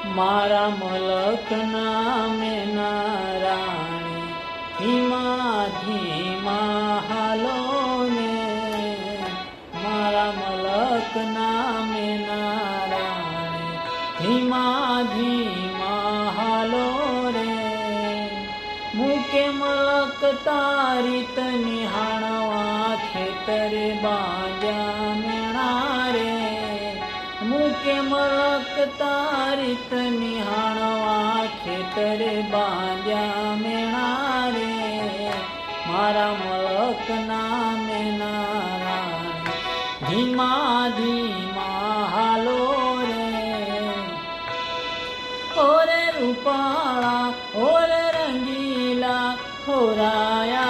મારા મલકના મેના રાણી ધીમા ધીમા હાલો ને, મારા મલકના મેના રાણી ધીમા ધીમા હાલો રે. મૂકે મલક તારી નિહાળવા ખેતરે બાંધ્યા મેણા રે. મૂકે મલક તારી નિહાળવા ખેતરે બાંધ્યા મેણા રે. મારા મલકના મેના રાણી ધીમા ધીમા હાલો રે. ઓરે રૂપાળા ઓરે રંગીલા હોરાયા